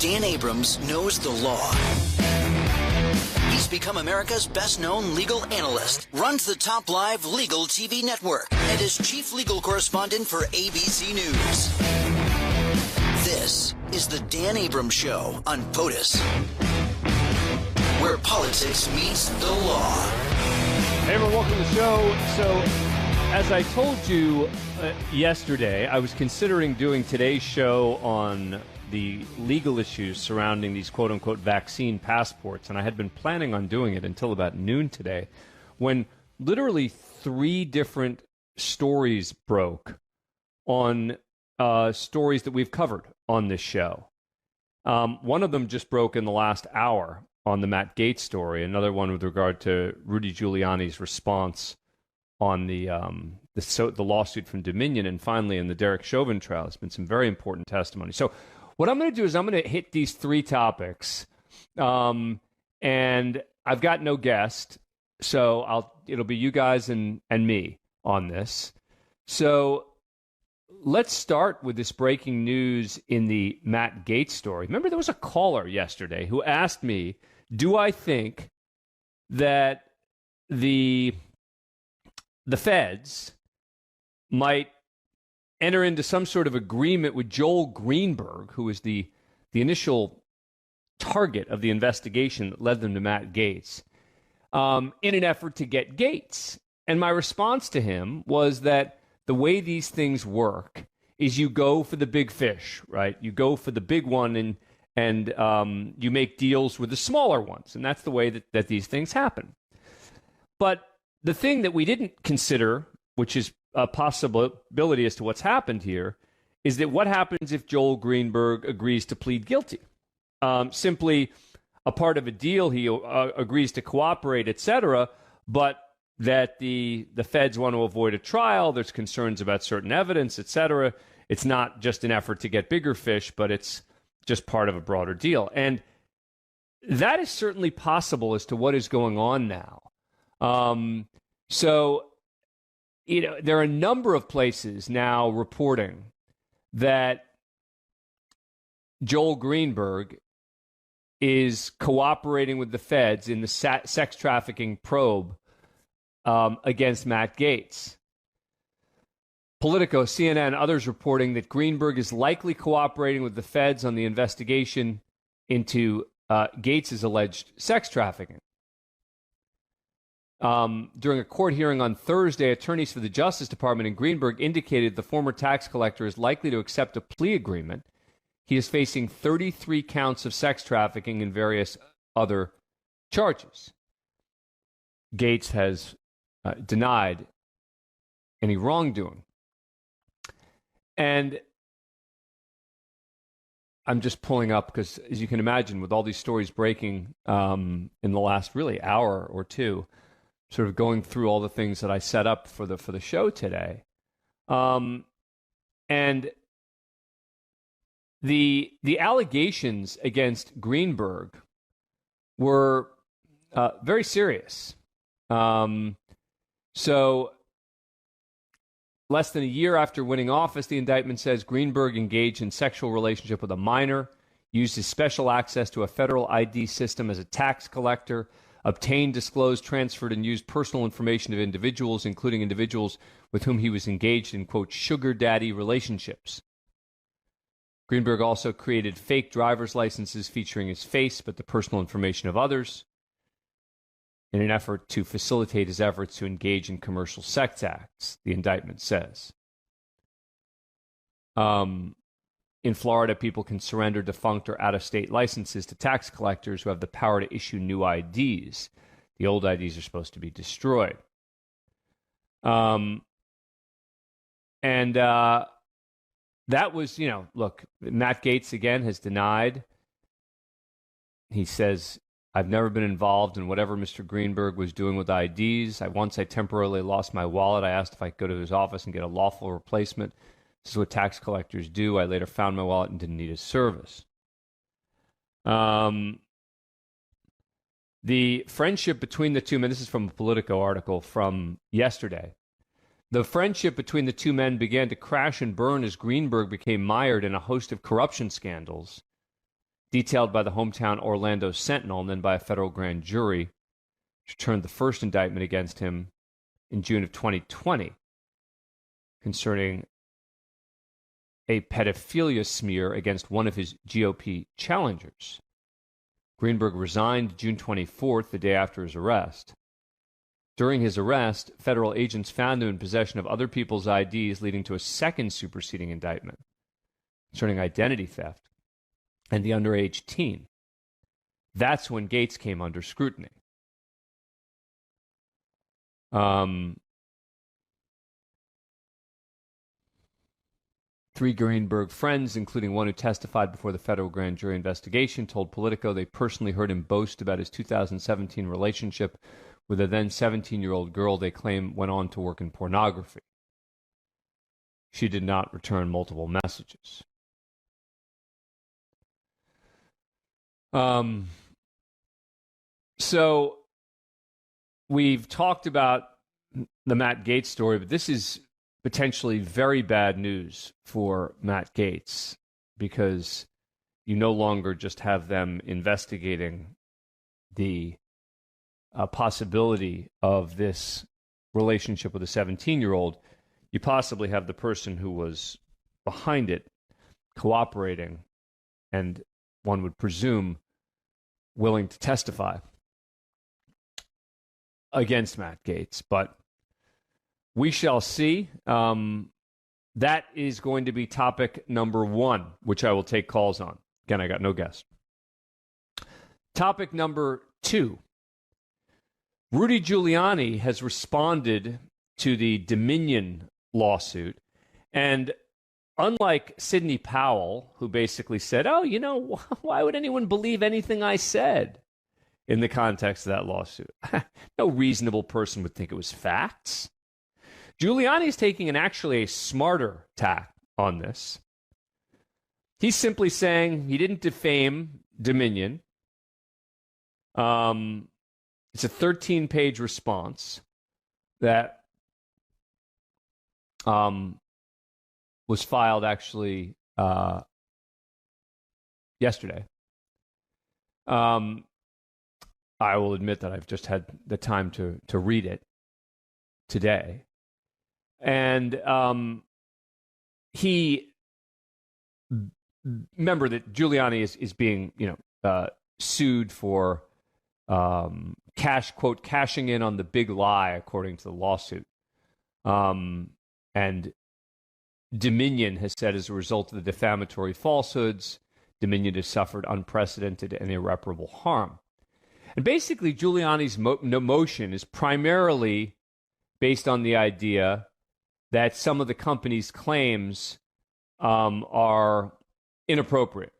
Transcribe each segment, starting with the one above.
Dan Abrams knows the law. He's become America's best-known legal analyst, runs the top live legal TV network, and is chief legal correspondent for ABC News. This is the Dan Abrams Show on POTUS, where politics meets the law. Hey everyone, welcome to the show. So, as I told you yesterday, I was considering doing today's show on the legal issues surrounding these quote-unquote vaccine passports, and I had been planning on doing it until about noon today, when literally 3 different stories broke on stories that we've covered on this show. One of them just broke in the last hour on the Matt Gaetz story, another one with regard to Rudy Giuliani's response on the lawsuit from Dominion, and finally in the Derek Chauvin trial. There's been some very important testimony. So what I'm going to do is I'm going to hit these 3 topics, and I've got no guest, so it'll be you guys and me on this. So let's start with this breaking news in the Matt Gaetz story. Remember, there was a caller yesterday who asked me, do I think that the feds might enter into some sort of agreement with Joel Greenberg, who was the initial target of the investigation that led them to Matt Gaetz, in an effort to get Gaetz. And my response to him was that the way these things work is you go for the big fish, right? You go for the big one and you make deals with the smaller ones. And that's the way that these things happen. But the thing that we didn't consider, which is a possibility as to what's happened here, is that what happens if Joel Greenberg agrees to plead guilty? Simply a part of a deal, he agrees to cooperate, etc., but that the feds want to avoid a trial, there's concerns about certain evidence, etc. It's not just an effort to get bigger fish, but it's just part of a broader deal. And that is certainly possible as to what is going on now. So, there are a number of places now reporting that Joel Greenberg is cooperating with the feds in the sex trafficking probe against Matt Gaetz. Politico, CNN, others reporting that Greenberg is likely cooperating with the feds on the investigation into Gaetz's alleged sex trafficking. During a court hearing on Thursday, attorneys for the Justice Department in Greenberg indicated the former tax collector is likely to accept a plea agreement. He is facing 33 counts of sex trafficking and various other charges. Gaetz has denied any wrongdoing. And I'm just pulling up because, as you can imagine, with all these stories breaking in the last really hour or two, sort of going through all the things that I set up for the show today. And the allegations against Greenberg were very serious. So less than a year after winning office, the indictment says Greenberg engaged in sexual relationship with a minor, used his special access to a federal ID system as a tax collector, obtained, disclosed, transferred, and used personal information of individuals, including individuals with whom he was engaged in, quote, sugar daddy relationships. Greenberg also created fake driver's licenses featuring his face but the personal information of others in an effort to facilitate his efforts to engage in commercial sex acts, the indictment says. In Florida, people can surrender defunct or out-of-state licenses to tax collectors who have the power to issue new IDs. The old IDs are supposed to be destroyed. And that was, look, Matt Gaetz, again, has denied. He says, I've never been involved in whatever Mr. Greenberg was doing with IDs. Once I temporarily lost my wallet. I asked if I could go to his office and get a lawful replacement. This is what tax collectors do. I later found my wallet and didn't need his service. The friendship between the two men, this is from a Politico article from yesterday. The friendship between the two men began to crash and burn as Greenberg became mired in a host of corruption scandals, detailed by the hometown Orlando Sentinel and then by a federal grand jury, which turned the first indictment against him in June of 2020 concerning a pedophilia smear against one of his GOP challengers. Greenberg resigned June 24th, the day after his arrest. During his arrest, federal agents found him in possession of other people's IDs, leading to a second superseding indictment concerning identity theft and the underage teen. That's when Gaetz came under scrutiny. Three Greenberg friends, including one who testified before the federal grand jury investigation, told Politico they personally heard him boast about his 2017 relationship with a then 17-year-old girl they claim went on to work in pornography. She did not return multiple messages. So we've talked about the Matt Gaetz story, but this is potentially very bad news for Matt Gaetz because you no longer just have them investigating the possibility of this relationship with a 17-year-old. You possibly have the person who was behind it cooperating and, one would presume, willing to testify against Matt Gaetz. But we shall see. That is going to be topic number one, which I will take calls on. Again, I got no guess. Topic number two. Rudy Giuliani has responded to the Dominion lawsuit. And unlike Sidney Powell, who basically said, why would anyone believe anything I said in the context of that lawsuit? No reasonable person would think it was facts. Giuliani is taking actually a smarter tack on this. He's simply saying he didn't defame Dominion. It's a 13-page response that was filed actually yesterday. I will admit that I've just had the time to read it today. And remember that Giuliani is being, sued for cashing in on the big lie, according to the lawsuit. And Dominion has said as a result of the defamatory falsehoods, Dominion has suffered unprecedented and irreparable harm. And basically, Giuliani's motion is primarily based on the idea that some of the company's claims are inappropriate.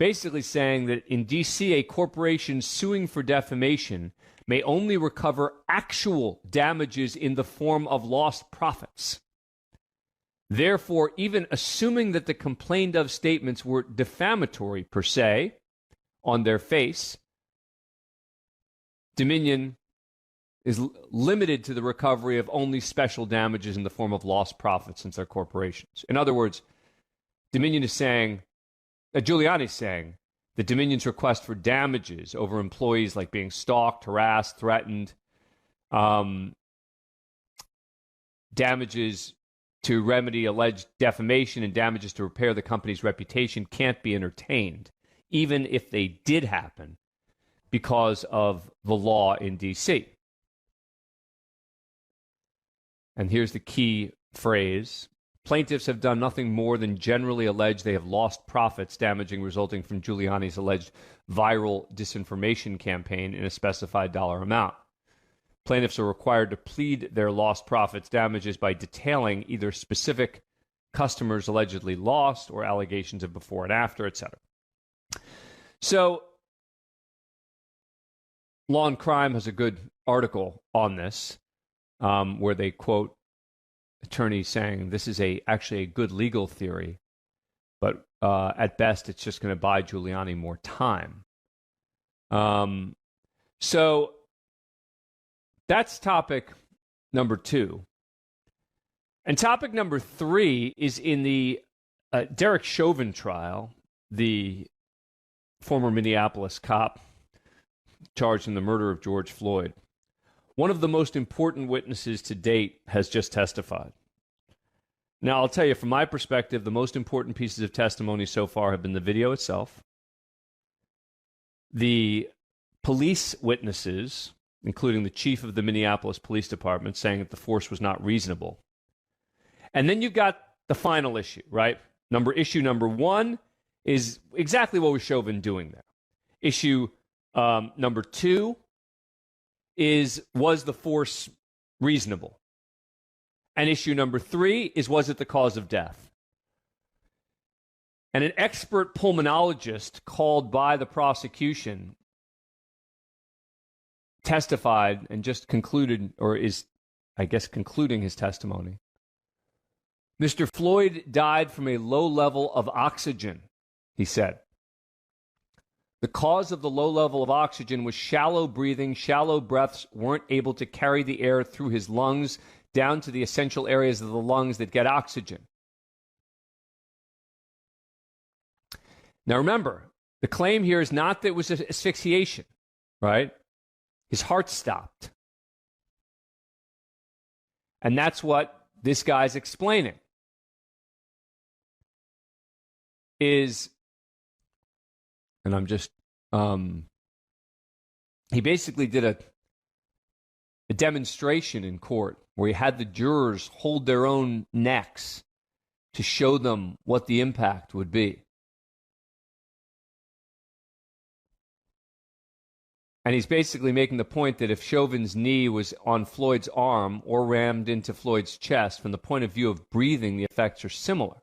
Basically saying that in D.C., a corporation suing for defamation may only recover actual damages in the form of lost profits. Therefore, even assuming that the complained of statements were defamatory per se, on their face, Dominion is limited to the recovery of only special damages in the form of lost profits since they're corporations. In other words, Dominion is saying, Giuliani is saying, that Dominion's request for damages over employees like being stalked, harassed, threatened, damages to remedy alleged defamation and damages to repair the company's reputation can't be entertained, even if they did happen, because of the law in D.C. And here's the key phrase. Plaintiffs have done nothing more than generally allege they have lost profits damaging resulting from Giuliani's alleged viral disinformation campaign in a specified dollar amount. Plaintiffs are required to plead their lost profits damages by detailing either specific customers allegedly lost or allegations of before and after, etc. So, Law and Crime has a good article on this where they quote attorneys saying this is actually a good legal theory, but at best it's just going to buy Giuliani more time. So that's topic number two. And topic number three is in the Derek Chauvin trial, the former Minneapolis cop charged in the murder of George Floyd. One of the most important witnesses to date has just testified. Now, I'll tell you, from my perspective, the most important pieces of testimony so far have been the video itself, the police witnesses, including the chief of the Minneapolis Police Department, saying that the force was not reasonable. And then you've got the final issue, right? Issue number one is exactly what was Chauvin doing there. Issue number two is, was the force reasonable? And issue number three is, was it the cause of death? And an expert pulmonologist called by the prosecution testified and just concluded, or is, I guess, concluding his testimony. Mr. Floyd died from a low level of oxygen, he said. The cause of the low level of oxygen was shallow breathing. Shallow breaths weren't able to carry the air through his lungs down to the essential areas of the lungs that get oxygen. Now remember, the claim here is not that it was asphyxiation, right? His heart stopped. And that's what this guy's explaining. And I'm just, he basically did a demonstration in court where he had the jurors hold their own necks to show them what the impact would be. And he's basically making the point that if Chauvin's knee was on Floyd's arm or rammed into Floyd's chest, from the point of view of breathing, the effects are similar.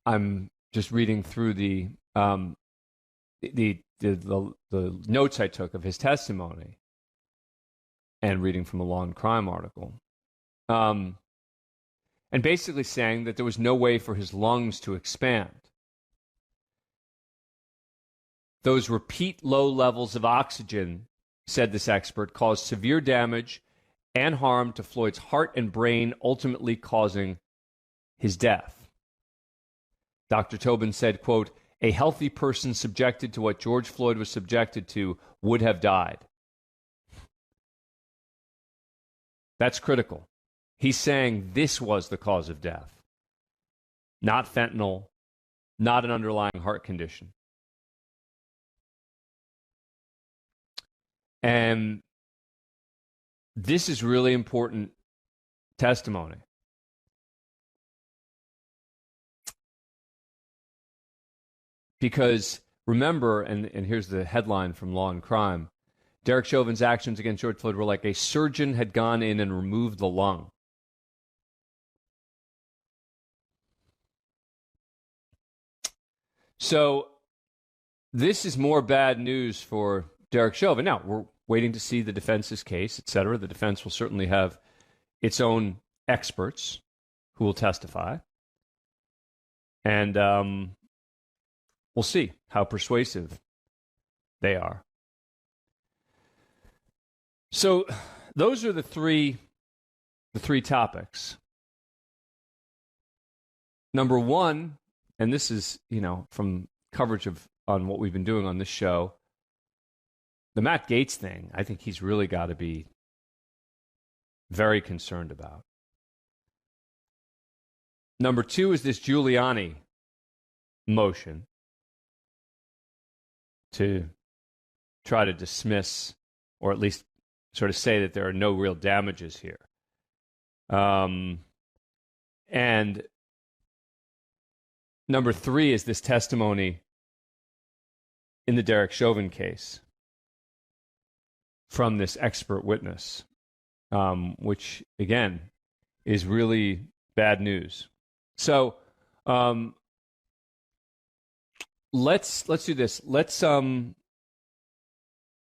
I'm just reading through the notes I took of his testimony and reading from a Law and Crime article, and basically saying that there was no way for his lungs to expand. Those repeat low levels of oxygen, said this expert, caused severe damage and harm to Floyd's heart and brain, ultimately causing his death. Dr. Tobin said, quote, "A healthy person subjected to what George Floyd was subjected to would have died." That's critical. He's saying this was the cause of death, not fentanyl, not an underlying heart condition. And this is really important testimony. Because remember, and here's the headline from Law and Crime, Derek Chauvin's actions against George Floyd were like a surgeon had gone in and removed the lung. So this is more bad news for Derek Chauvin. Now, we're waiting to see the defense's case, et cetera. The defense will certainly have its own experts who will testify. And we'll see how persuasive they are. So those are the three topics. Number one, and this is, from coverage on what we've been doing on this show, the Matt Gaetz thing, I think he's really got to be very concerned about. Number two is this Giuliani motion to try to dismiss, or at least sort of say that there are no real damages here. And number three is this testimony in the Derek Chauvin case from this expert witness, which, again, is really bad news. So let's do this. Well,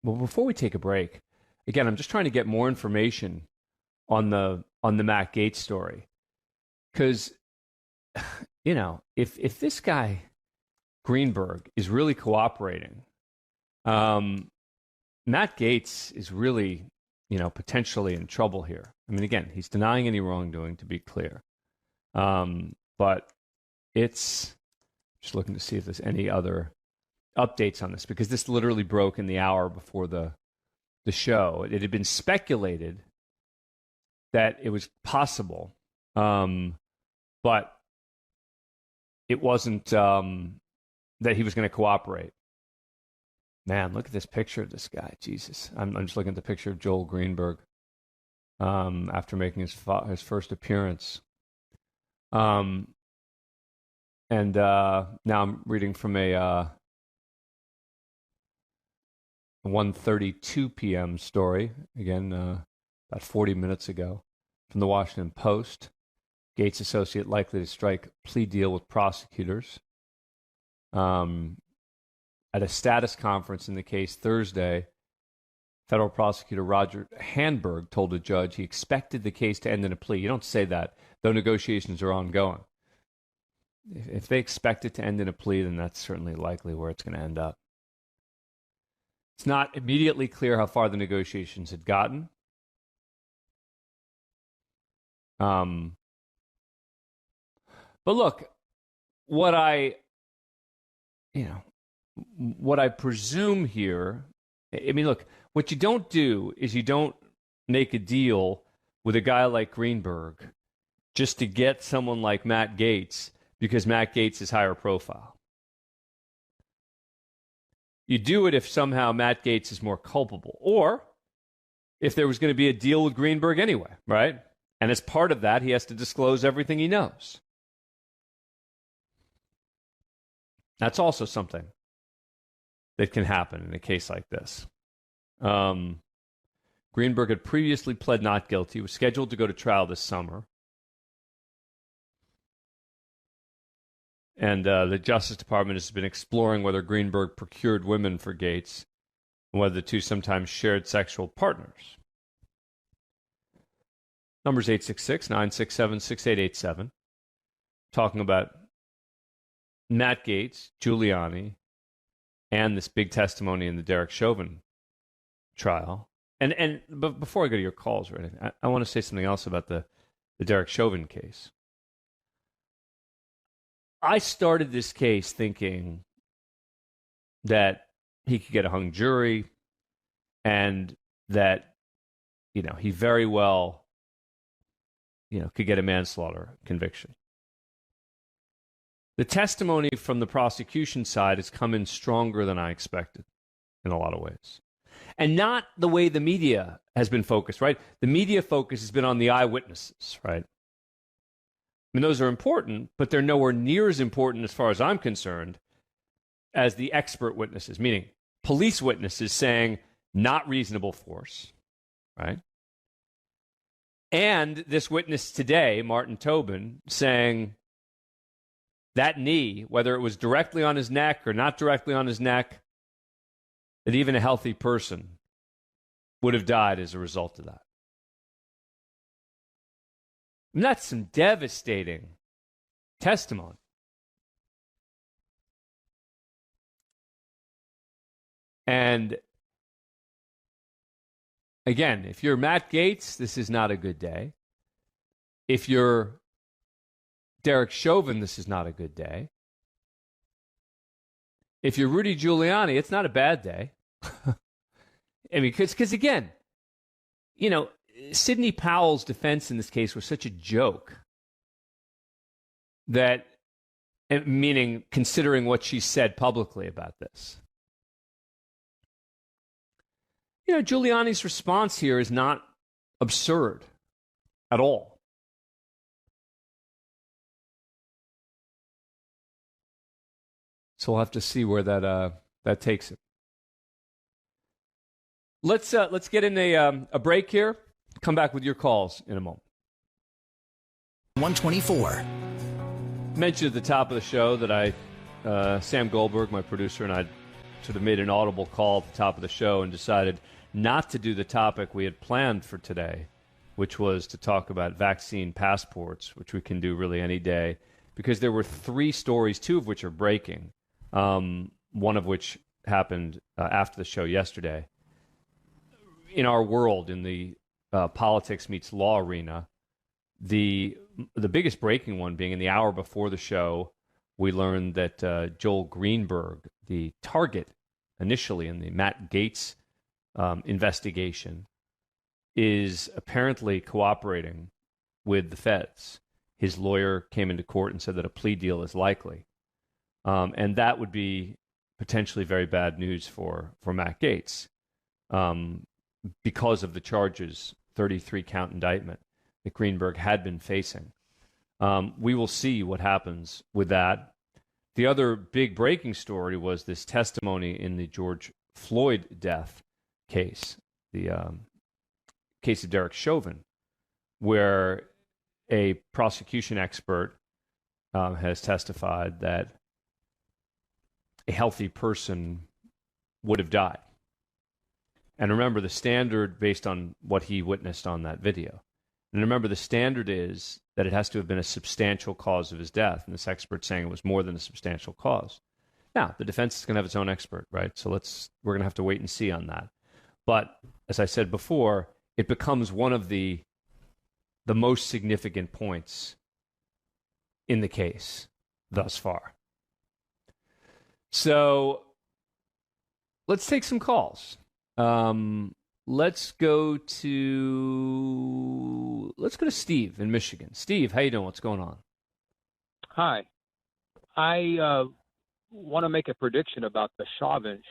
before we take a break, again, I'm just trying to get more information on the Matt Gaetz story, because if this guy Greenberg is really cooperating, Matt Gaetz is really, potentially in trouble here. I mean, again, he's denying any wrongdoing, to be clear. But it's just looking to see if there's any other updates on this, because this literally broke in the hour before the show. It had been speculated that it was possible, but it wasn't that he was going to cooperate. Man, look at this picture of this guy. Jesus. I'm just looking at the picture of Joel Greenberg after making his first appearance. And now I'm reading from a 1:32 p.m. story, again, about 40 minutes ago, from the Washington Post. Gaetz associate likely to strike plea deal with prosecutors. At a status conference in the case Thursday, federal prosecutor Roger Handberg told a judge he expected the case to end in a plea. You don't say that, though negotiations are ongoing. If they expect it to end in a plea, then that's certainly likely where it's going to end up. It's not immediately clear how far the negotiations had gotten. But look, what I presume here, I mean, look, what you don't do is you don't make a deal with a guy like Greenberg just to get someone like Matt Gaetz because Matt Gaetz is higher profile. You do it if somehow Matt Gaetz is more culpable, or if there was going to be a deal with Greenberg anyway, right? And as part of that, he has to disclose everything he knows. That's also something that can happen in a case like this. Greenberg had previously pled not guilty, was scheduled to go to trial this summer. And the Justice Department has been exploring whether Greenberg procured women for Gaetz and whether the two sometimes shared sexual partners. Number's 866-967-6887. Talking about Matt Gaetz, Giuliani, and this big testimony in the Derek Chauvin trial. But before I go to your calls, right, I want to say something else about the Derek Chauvin case. I started this case thinking that he could get a hung jury and that, he very well, could get a manslaughter conviction. The testimony from the prosecution side has come in stronger than I expected in a lot of ways. And not the way the media has been focused, right? The media focus has been on the eyewitnesses, right? I mean, those are important, but they're nowhere near as important, as far as I'm concerned, as the expert witnesses, meaning police witnesses saying not reasonable force, right? And this witness today, Martin Tobin, saying that knee, whether it was directly on his neck or not directly on his neck, that even a healthy person would have died as a result of that. And that's some devastating testimony. And again, if you're Matt Gaetz, this is not a good day. If you're Derek Chauvin, this is not a good day. If you're Rudy Giuliani, it's not a bad day. I mean, because again, Sidney Powell's defense in this case was such a joke that, meaning considering what she said publicly about this. Giuliani's response here is not absurd at all. So we'll have to see where that takes it. Let's get in a break here. Come back with your calls in a moment. 124. Mentioned at the top of the show that Sam Goldberg, my producer, and I sort of made an audible call at the top of the show and decided not to do the topic we had planned for today, which was to talk about vaccine passports, which we can do really any day, because there were three stories, two of which are breaking, one of which happened after the show yesterday. in our world, in the politics meets law arena, the biggest breaking one being in the hour before the show, we learned that Joel Greenberg, the target initially in the Matt Gaetz investigation, is apparently cooperating with the feds. His lawyer came into court and said that a plea deal is likely. And that would be potentially very bad news for Matt Gaetz because of the charges, 33-count indictment that Greenberg had been facing. We will see what happens with that. The other big breaking story was this testimony in the George Floyd death case, the case of Derek Chauvin, where a prosecution expert has testified that a healthy person would have died. And remember, the standard based on what he witnessed on that video. And remember, the standard is that it has to have been a substantial cause of his death. And this expert's saying it was more than a substantial cause. Now, the defense is going to have its own expert, right? So we're going to have to wait and see on that. But as I said before, it becomes one of the most significant points in the case thus far. So let's take some calls. Let's go to Steve in Michigan. Steve, how you doing? What's going on? Hi. I want to make a prediction about the Chauvin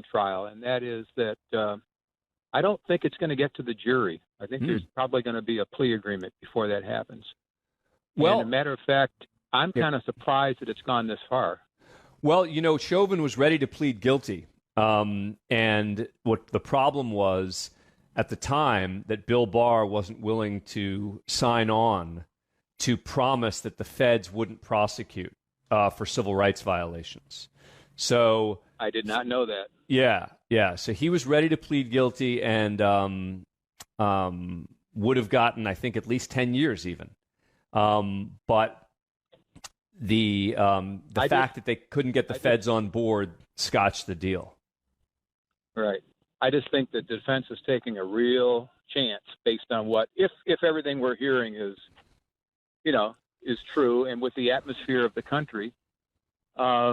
trial, and that is that I don't think it's going to get to the jury. I think there's probably going to be a plea agreement before that happens. Well, and as a matter of fact, I'm kind of surprised that it's gone this far. Well, Chauvin was ready to plead guilty. And what the problem was at the time that Bill Barr wasn't willing to sign on to promise that the feds wouldn't prosecute for civil rights violations. So I did not know that. Yeah. So he was ready to plead guilty and would have gotten, I think, at least 10 years even. But the fact that they couldn't get the feds on board scotched the deal. Right. I just think that the defense is taking a real chance based on what, if everything we're hearing is true, and with the atmosphere of the country, I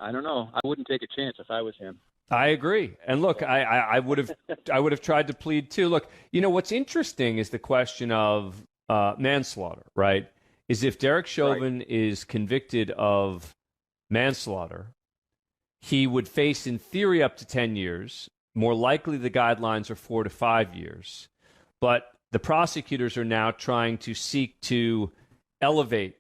don't know. I wouldn't take a chance if I was him. I agree. And look, I would have tried to plead too. Look, what's interesting is the question of manslaughter, right? Is if Derek Chauvin is convicted of manslaughter, he would face, in theory, up to 10 years. More likely, the guidelines are 4 to 5 years. But the prosecutors are now trying to seek to elevate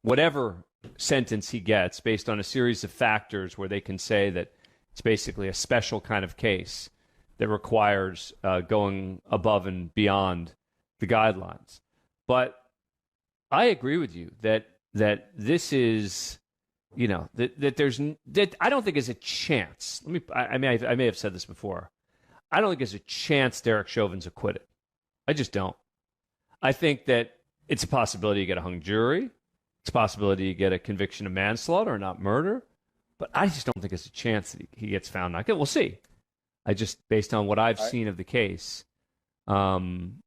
whatever sentence he gets based on a series of factors where they can say that it's basically a special kind of case that requires going above and beyond the guidelines. But I agree with you that this is... that I don't think there's a chance. I may have said this before. I don't think there's a chance Derek Chauvin's acquitted. I just don't. I think that it's a possibility you get a hung jury. It's a possibility you get a conviction of manslaughter or not murder. But I just don't think there's a chance that he gets found not guilty. We'll see. I just, based on what I've seen of the case, I don't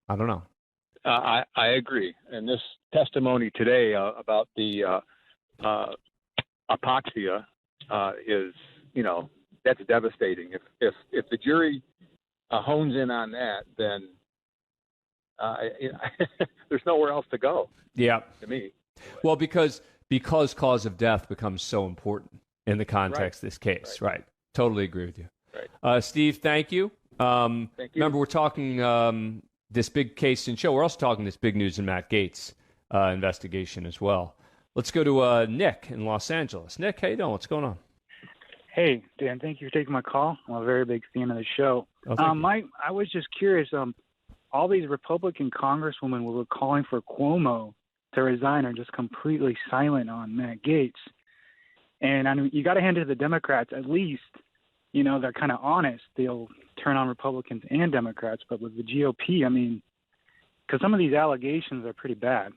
know. I agree. And this testimony today about the apoxia is, that's devastating. If the jury hones in on that, then there's nowhere else to go. Yeah, to me. Well, because cause of death becomes so important in the context of this case. Right. Totally agree with you. Right. Steve, thank you. Thank you. Remember, we're talking this big case and show. We're also talking this big news in Matt Gaetz investigation as well. Let's go to Nick in Los Angeles. Nick, how you doing? What's going on? Hey, Dan, thank you for taking my call. I'm a very big fan of the show. Oh, I was just curious. All these Republican congresswomen were calling for Cuomo to resign are just completely silent on Matt Gaetz. And I mean, you got to hand it to the Democrats. At least, they're kind of honest. They'll turn on Republicans and Democrats. But with the GOP, I mean, because some of these allegations are pretty bad.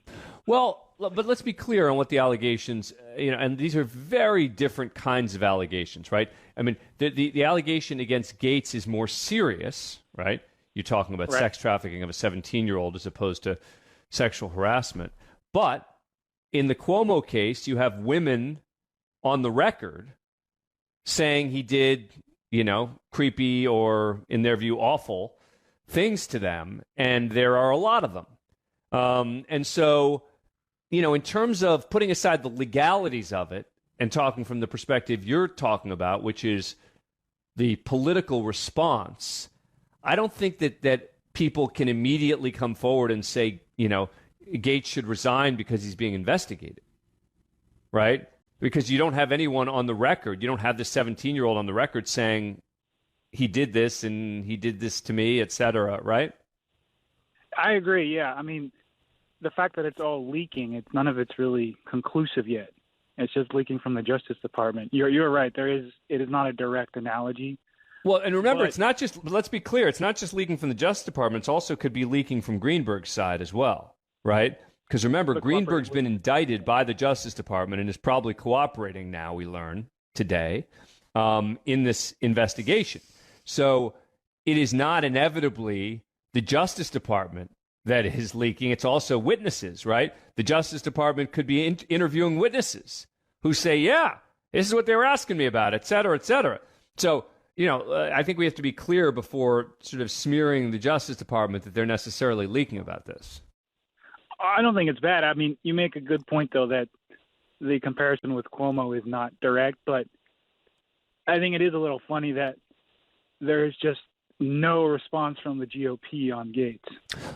Well, but let's be clear on what the allegations, and these are very different kinds of allegations, right? I mean, the allegation against Gaetz is more serious, right? You're talking about sex trafficking of a 17-year-old as opposed to sexual harassment. But in the Cuomo case, you have women on the record saying he did, creepy or, in their view, awful things to them, and there are a lot of them. And so, in terms of putting aside the legalities of it and talking from the perspective you're talking about, which is the political response, I don't think that people can immediately come forward and say, Gaetz should resign because he's being investigated, right? Because you don't have anyone on the record. You don't have the 17-year-old on the record saying he did this and he did this to me, et cetera, right? I agree, yeah. I mean, the fact that it's all leaking, none of it's really conclusive yet. It's just leaking from the Justice Department. You're right. It is not a direct analogy. Well, and remember, it's not just, let's be clear, it's not just leaking from the Justice Department. It also could be leaking from Greenberg's side as well, right? Because remember, Greenberg's been indicted by the Justice Department and is probably cooperating now, we learn today, in this investigation. So it is not inevitably the Justice Department that is leaking. It's also witnesses, right? The Justice Department could be interviewing witnesses who say, yeah, this is what they were asking me about, et cetera, et cetera. So, I think we have to be clear before sort of smearing the Justice Department that they're necessarily leaking about this. I don't think it's bad. I mean, you make a good point, though, that the comparison with Cuomo is not direct, but I think it is a little funny that there's just no response from the GOP on Gaetz.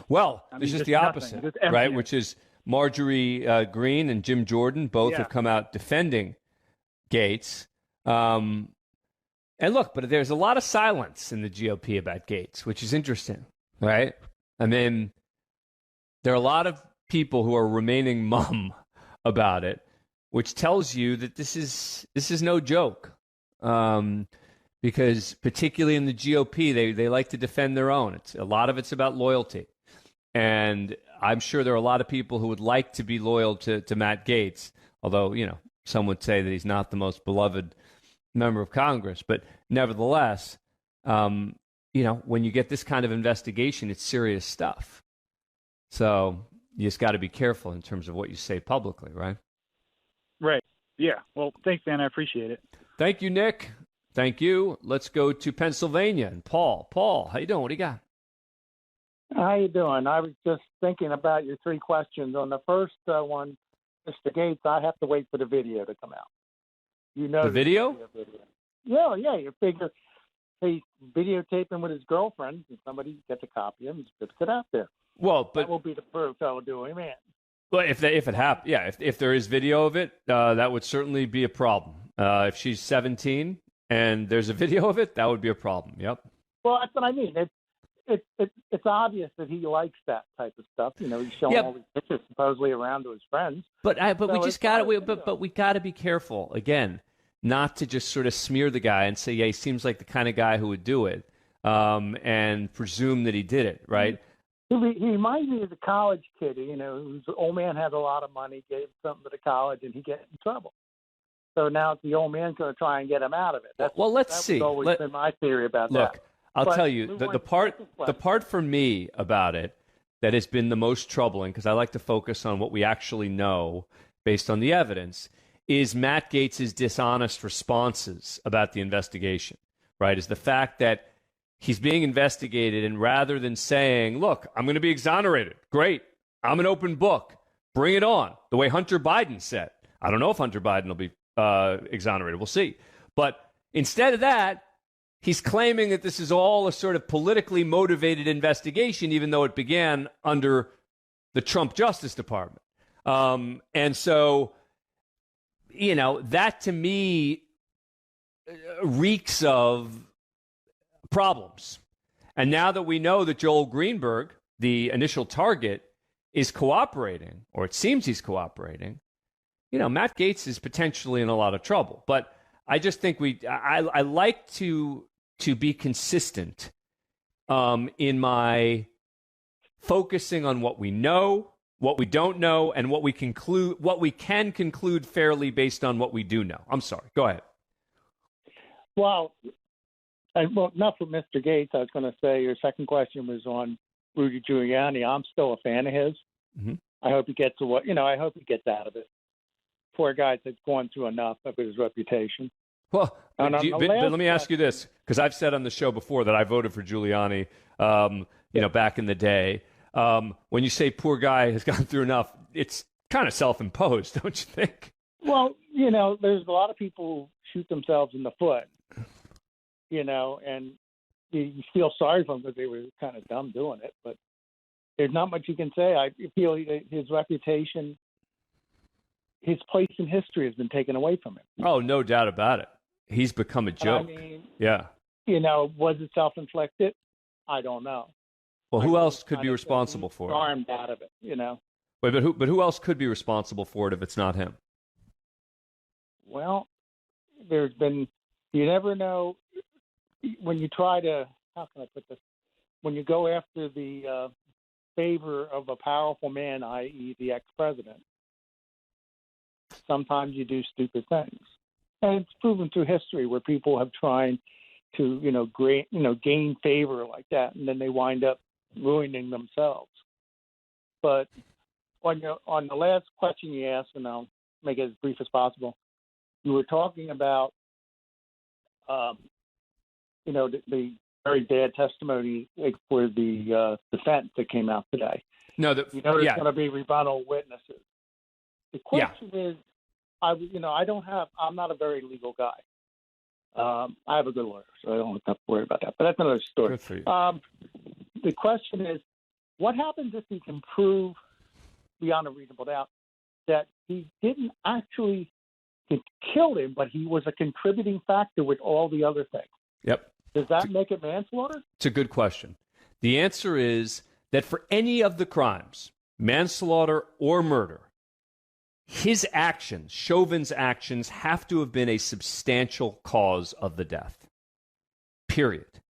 Well, it's just the opposite, right? Which is Marjorie Greene and Jim Jordan both have come out defending Gaetz. And look, but there's a lot of silence in the GOP about Gaetz, which is interesting, right? I mean, there are a lot of people who are remaining mum about it, which tells you that this is no joke. Because particularly in the GOP, they like to defend their own. A lot of it's about loyalty. And I'm sure there are a lot of people who would like to be loyal to Matt Gaetz, although, some would say that he's not the most beloved member of Congress. But nevertheless, when you get this kind of investigation, it's serious stuff. So you just got to be careful in terms of what you say publicly, right? Right. Yeah. Well, thanks, Dan. I appreciate it. Thank you, Nick. Thank you. Let's go to Pennsylvania and Paul. Paul, how you doing? What do you got? How you doing? I was just thinking about your three questions. On the first one, Mr. Gaetz, I have to wait for the video to come out. The video? Yeah. You figure he's videotaping with his girlfriend, and somebody gets a copy of him and puts it out there. Well, but that will be the first I will do. Amen. Well, if it happens, if there is video of it, that would certainly be a problem. If she's 17 and there's a video of it, that would be a problem. Yep. Well, that's what I mean. It's obvious that he likes that type of stuff. He's showing all these pictures supposedly around to his friends. But we just got but we got to be careful again, not to just sort of smear the guy and say, yeah, he seems like the kind of guy who would do it, and presume that he did it, right? He reminds me of the college kid, whose old man had a lot of money, gave something to the college, and he gets in trouble. So now the old man's going to try and get him out of it. Let's see. That's always been my theory about that. Look, I'll tell you, the part for me about it that has been the most troubling, because I like to focus on what we actually know based on the evidence, is Matt Gaetz's dishonest responses about the investigation, right? Is the fact that he's being investigated, and rather than saying, look, I'm going to be exonerated, great, I'm an open book, bring it on, the way Hunter Biden said. I don't know if Hunter Biden will be exonerated. We'll see. But instead of that, he's claiming that this is all a sort of politically motivated investigation, even though it began under the Trump Justice Department. And so, that to me reeks of problems. And now that we know that Joel Greenberg, the initial target, is cooperating, or it seems he's cooperating, Matt Gaetz is potentially in a lot of trouble. But I just think I like to be consistent in my focusing on what we know what we don't know, and what we can conclude fairly based on what we do know. I'm sorry. Go ahead. Well, enough with Mr. Gaetz. I was going to say your second question was on Rudy Giuliani. I'm still a fan of his. Mm-hmm. I hope he gets I hope he gets out of it. Poor guy that's gone through enough of his reputation. Well, but let me ask you this, because I've said on the show before that I voted for Giuliani, back in the day. When you say poor guy has gone through enough, it's kind of self-imposed, don't you think? Well, there's a lot of people who shoot themselves in the foot, and you feel sorry for them because they were kind of dumb doing it. But there's not much you can say. I feel his reputation, his place in history has been taken away from him. Oh, no doubt about it. He's become a joke. Yeah. Was it self-inflicted? I don't know. Well, who else could be responsible for it? Armed out of it, Wait, but who else could be responsible for it if it's not him? Well, you never know when you try to, how can I put this? When you go after the favor of a powerful man, i.e. the ex-president, sometimes you do stupid things. And it's proven through history where people have tried to, gain favor like that, and then they wind up ruining themselves. But on the last question you asked, and I'll make it as brief as possible, you were talking about, the very bad testimony for the defense that came out today. No, there's going to be rebuttal witnesses. The question is, I'm not a very legal guy. I have a good lawyer, so I don't have to worry about that. But that's another story. Good for you. The question is, what happens if he can prove beyond a reasonable doubt that he didn't actually kill him, but he was a contributing factor with all the other things? Yep. Does that make it manslaughter? It's a good question. The answer is that for any of the crimes, manslaughter or murder, his actions, Chauvin's actions, have to have been a substantial cause of the death. Period.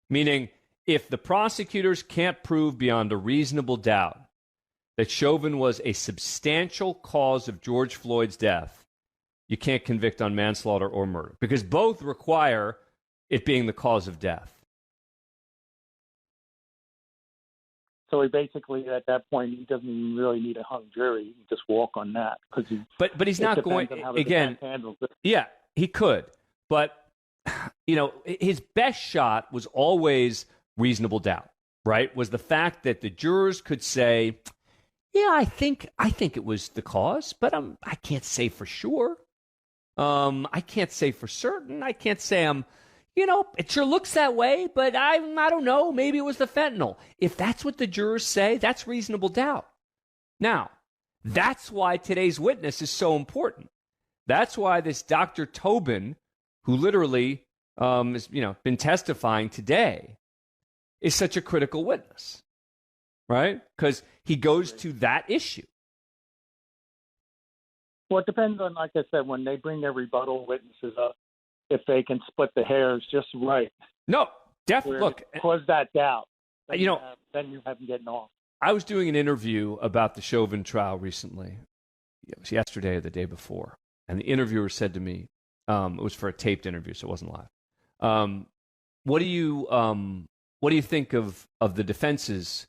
Meaning, if the prosecutors can't prove beyond a reasonable doubt that Chauvin was a substantial cause of George Floyd's death, you can't convict on manslaughter or murder, because both require it being the cause of death. So he basically, at that point, he doesn't even really need a hung jury. He can just walk on that. But he's not going, again, yeah, he could. But, his best shot was always reasonable doubt, right? Was the fact that the jurors could say, yeah, I think it was the cause, but I can't say for sure. I can't say for certain. I can't say it sure looks that way, but I don't know. Maybe it was the fentanyl. If that's what the jurors say, that's reasonable doubt. Now, that's why today's witness is so important. That's why this Dr. Tobin, who literally has been testifying today, is such a critical witness, right? Because he goes to that issue. Well, it depends on, like I said, when they bring their rebuttal witnesses up, if they can split the hairs just right. No, definitely. Look, cause that doubt. Then you have them getting off. I was doing an interview about the Chauvin trial recently. It was yesterday or the day before, and the interviewer said to me, it was for a taped interview, so it wasn't live. What do you think of the defense's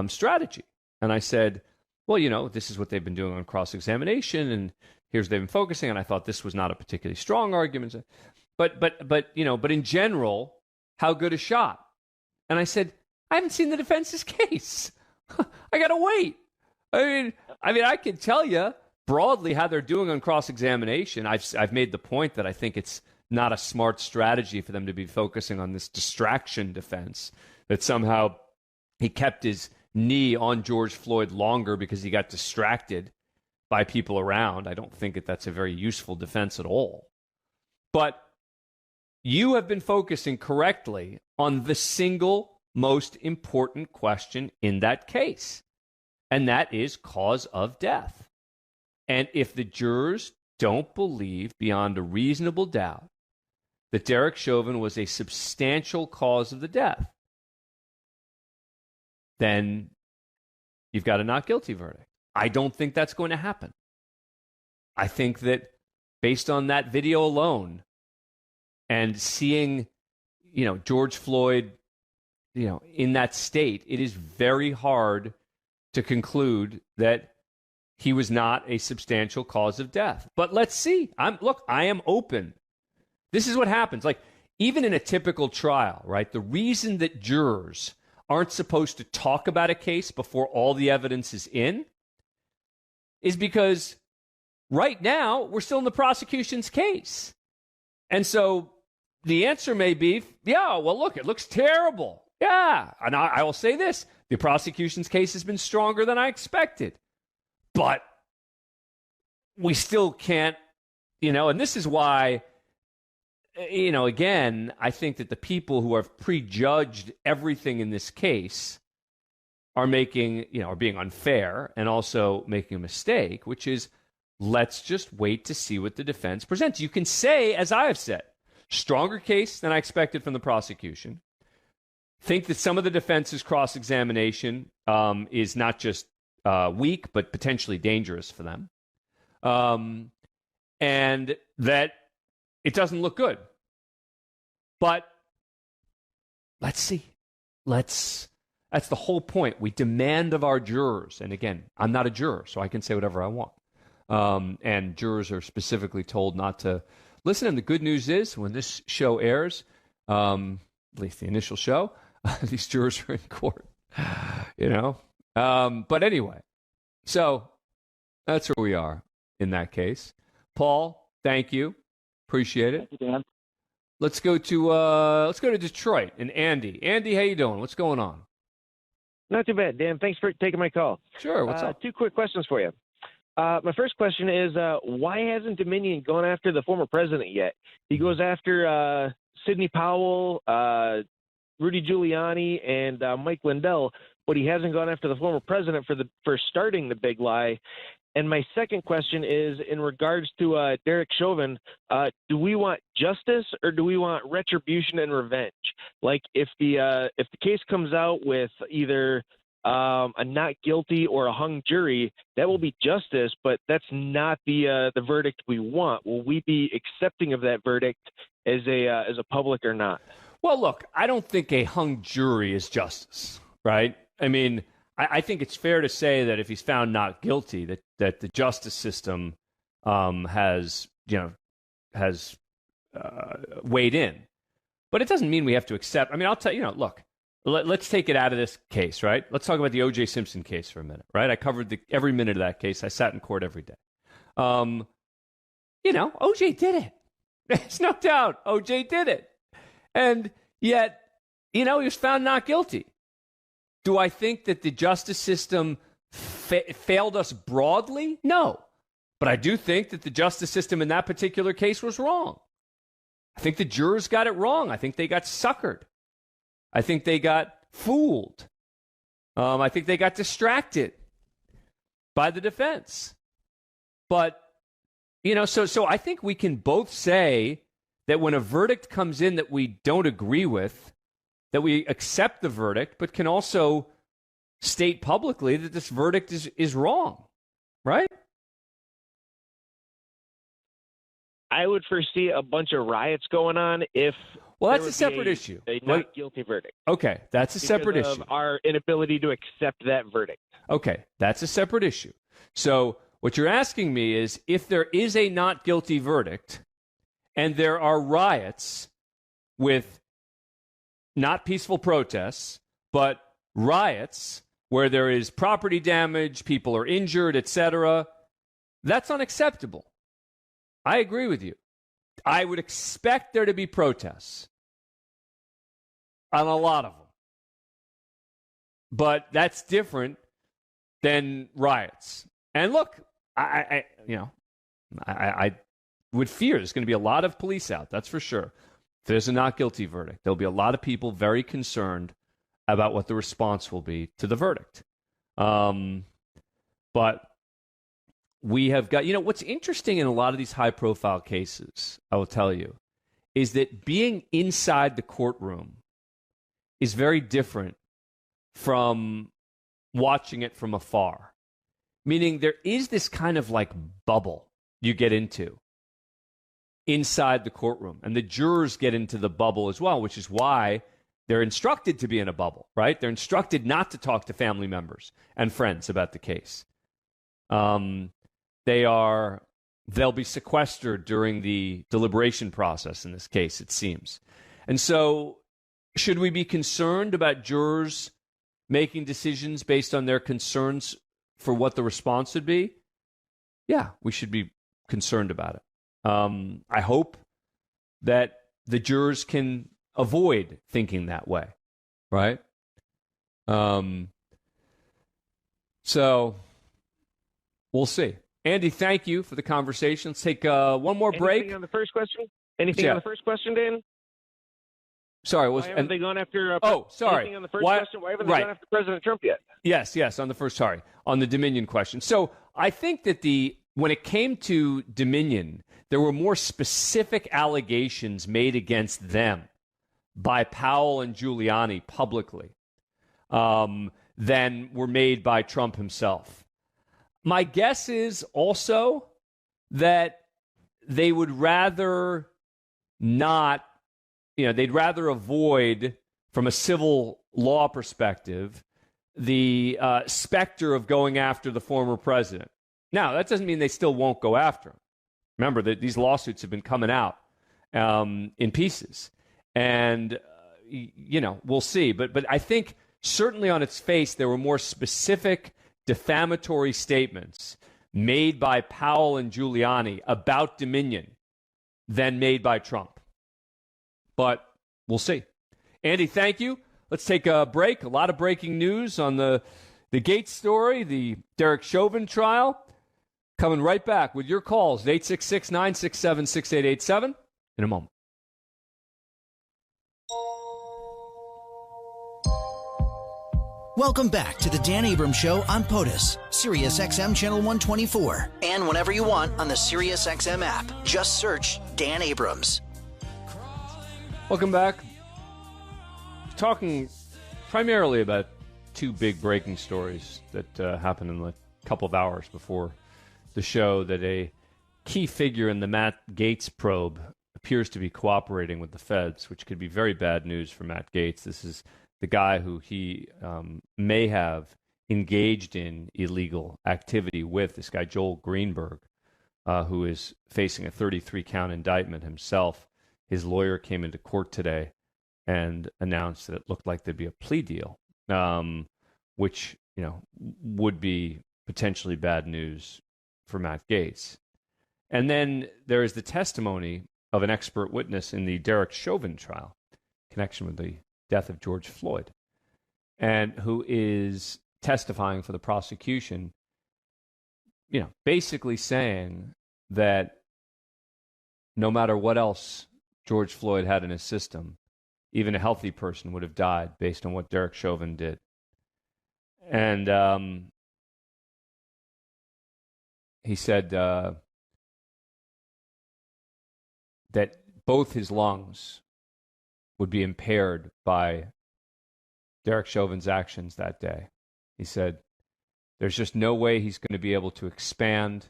strategy? And I said, well, this is what they've been doing on cross-examination, and here's what they've been focusing on. I thought this was not a particularly strong argument, but in general, how good a shot? And I said, I haven't seen the defense's case. I gotta wait. I mean, I can tell you broadly how they're doing on cross-examination. I've made the point that I think it's not a smart strategy for them to be focusing on this distraction defense, that somehow he kept his knee on George Floyd longer because he got distracted by people around. I don't think that's a very useful defense at all. But you have been focusing correctly on the single most important question in that case, and that is cause of death. And if the jurors don't believe beyond a reasonable doubt that Derek Chauvin was a substantial cause of the death, then you've got a not guilty verdict. I don't think that's going to happen. I think that based on that video alone and seeing, George Floyd, in that state, it is very hard to conclude that he was not a substantial cause of death. But let's see. I am open. This is what happens. Like, even in a typical trial, right? The reason that jurors aren't supposed to talk about a case before all the evidence is in is because right now we're still in the prosecution's case. And so the answer may be, yeah, well, look, it looks terrible. Yeah. And I will say this. The prosecution's case has been stronger than I expected. But we still can't, and this is why, again, I think that the people who have prejudged everything in this case are are being unfair and also making a mistake, which is, let's just wait to see what the defense presents. You can say, as I have said, stronger case than I expected from the prosecution. Think that some of the defense's cross-examination is not just weak, but potentially dangerous for them. And that it doesn't look good. But let's see. That's the whole point. We demand of our jurors. And again, I'm not a juror, so I can say whatever I want. And jurors are specifically told not to listen. And the good news is, when this show airs, at least the initial show, these jurors are in court, But anyway, so that's where we are in that case. Paul, thank you. Appreciate it. Thank you, Dan. Let's go to Detroit and Andy. Andy, how you doing? What's going on? Not too bad, Dan. Thanks for taking my call. Sure. What's up? Two quick questions for you. My first question is, why hasn't Dominion gone after the former president yet? He goes after Sidney Powell, Rudy Giuliani, and Mike Lindell, but he hasn't gone after the former president for starting the big lie. And my second question is in regards to Derek Chauvin. Do we want justice or do we want retribution and revenge? Like, if the case comes out with either a not guilty or a hung jury, that will be justice, but that's not the verdict we want. Will we be accepting of that verdict as a public or not? Well, look, I don't think a hung jury is justice, right? I mean, I think it's fair to say that if he's found not guilty, that the justice system has weighed in. But it doesn't mean we have to accept. I mean, I'll tell you, look, let's take it out of this case, right? Let's talk about the O.J. Simpson case for a minute, right? I covered every minute of that case. I sat in court every day. O.J. did it. There's no doubt O.J. did it. And yet, he was found not guilty. Do I think that the justice system failed us broadly? No. But I do think that the justice system in that particular case was wrong. I think the jurors got it wrong. I think they got suckered. I think they got fooled. I think they got distracted by the defense. But, so I think we can both say that when a verdict comes in that we don't agree with, that we accept the verdict, but can also state publicly that this verdict is wrong, right? I would foresee a bunch of riots going on if that's a separate issue. A not guilty verdict. Okay, that's a separate issue. Our inability to accept that verdict. Okay, that's a separate issue. So what you're asking me is, if there is a not guilty verdict and there are riots with not peaceful protests, but riots where there is property damage, people are injured, etc., that's unacceptable. I agree with you. I would expect there to be protests on a lot of them. But that's different than riots. And look, I would fear there's going to be a lot of police out, that's for sure. If there's a not guilty verdict, there'll be a lot of people very concerned about what the response will be to the verdict. But we have got, what's interesting in a lot of these high-profile cases, I will tell you, is that being inside the courtroom is very different from watching it from afar. Meaning there is this kind of like bubble you get into inside the courtroom. And the jurors get into the bubble as well, which is why they're instructed to be in a bubble, right? They're instructed not to talk to family members and friends about the case. They'll be sequestered during the deliberation process in this case, it seems. And so should we be concerned about jurors making decisions based on their concerns for what the response would be? Yeah, we should be concerned about it. I hope that the jurors can avoid thinking that way, right? So we'll see. Andy, thank you for the conversation. Let's take one more break. Anything on the first question? Anything on the first question, Dan? Sorry, why haven't they gone after? Sorry. Anything on the first question? Why haven't they gone after President Trump yet? Yes. On the Dominion question. So I think that when it came to Dominion, there were more specific allegations made against them by Powell and Giuliani publicly than were made by Trump himself. My guess is also that they would rather not, they'd rather avoid, from a civil law perspective, the specter of going after the former president. Now, that doesn't mean they still won't go after him. Remember that these lawsuits have been coming out in pieces. And, we'll see. But I think certainly on its face, there were more specific defamatory statements made by Powell and Giuliani about Dominion than made by Trump. But we'll see. Andy, thank you. Let's take a break. A lot of breaking news on the Gaetz story, the Derek Chauvin trial. Coming right back with your calls, 866-967-6887 in a moment. Welcome back to the Dan Abrams Show on POTUS, Sirius XM Channel 124. And whenever you want on the Sirius XM app, just search Dan Abrams. Welcome back. Talking primarily about two big breaking stories that happened in the couple of hours before the show, that a key figure in the Matt Gaetz probe appears to be cooperating with the feds, which could be very bad news for Matt Gaetz. This is the guy who he may have engaged in illegal activity with, this guy Joel Greenberg, who is facing a 33-count indictment himself. His lawyer came into court today and announced that it looked like there'd be a plea deal, which would be potentially bad news for Matt Gaetz. And then there is the testimony of an expert witness in the Derek Chauvin trial, in connection with the death of George Floyd, and who is testifying for the prosecution, basically saying that no matter what else George Floyd had in his system, even a healthy person would have died based on what Derek Chauvin did. And he said that both his lungs would be impaired by Derek Chauvin's actions that day. He said, there's just no way he's going to be able to expand.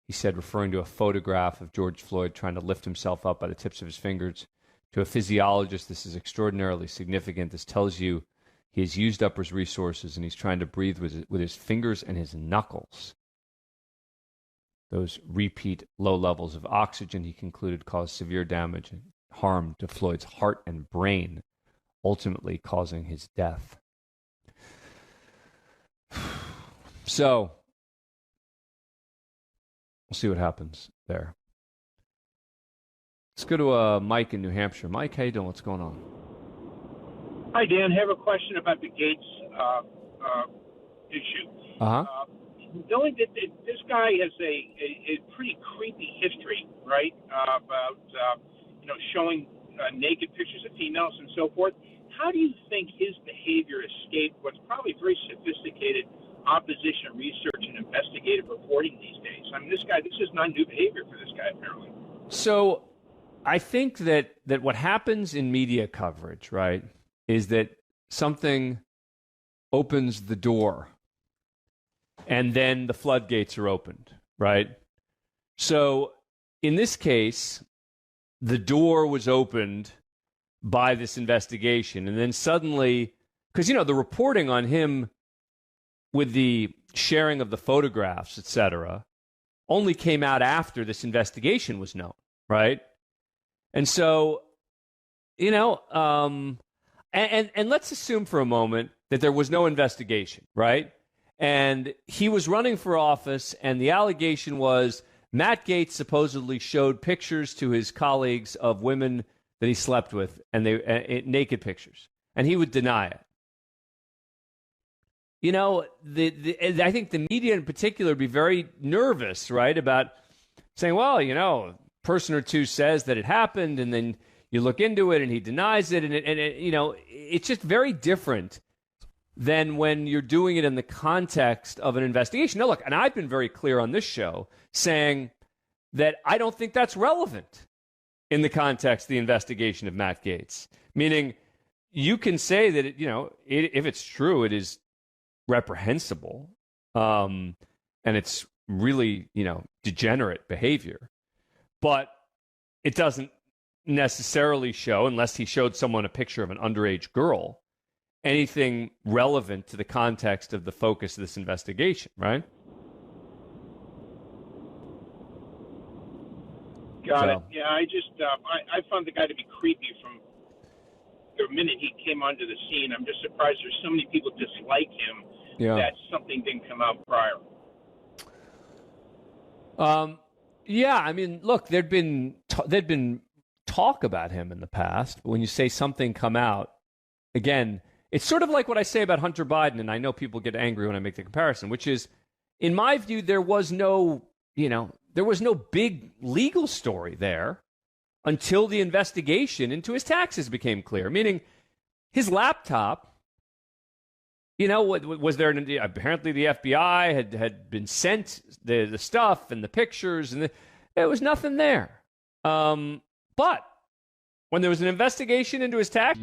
He said, referring to a photograph of George Floyd trying to lift himself up by the tips of his fingers. To a physiologist, this is extraordinarily significant. This tells you he has used up his resources and he's trying to breathe with his fingers and his knuckles. Those repeat low levels of oxygen, he concluded, caused severe damage and harm to Floyd's heart and brain, ultimately causing his death. So, we'll see what happens there. Let's go to Mike in New Hampshire. Mike, how you doing? What's going on? Hi, Dan. I have a question about the Gaetz issue. Knowing that this guy has a pretty creepy history, right, about showing naked pictures of females and so forth, how do you think his behavior escaped what's probably very sophisticated opposition research and investigative reporting these days? I mean, this is not new behavior for this guy, apparently. So I think that what happens in media coverage, right, is that something opens the door, and then the floodgates are opened, right? So in this case, the door was opened by this investigation, and then suddenly, because, the reporting on him with the sharing of the photographs, etc., only came out after this investigation was known, right? And so, and let's assume for a moment that there was no investigation, right? And he was running for office, and the allegation was Matt Gaetz supposedly showed pictures to his colleagues of women that he slept with, and they naked pictures, and he would deny it. I think the media in particular would be very nervous, right, about saying, well, a person or two says that it happened, and then you look into it, and he denies it, and it's just very different than when you're doing it in the context of an investigation. Now, look, and I've been very clear on this show saying that I don't think that's relevant in the context of the investigation of Matt Gaetz. Meaning, you can say that, if it's true, it is reprehensible, and it's really, degenerate behavior. But it doesn't necessarily show, unless he showed someone a picture of an underage girl, anything relevant to the context of the focus of this investigation, right? Got it. Yeah, I found the guy to be creepy from the minute he came onto the scene. I'm just surprised there's so many people dislike him that something didn't come out prior. Yeah, I mean, look, there'd been talk about him in the past, but when you say something come out, again, it's sort of like what I say about Hunter Biden, and I know people get angry when I make the comparison, which is, in my view, there was no big legal story there until the investigation into his taxes became clear. Meaning, his laptop, was there? Apparently, the FBI had been sent the stuff and the pictures, and there was nothing there. But when there was an investigation into his tax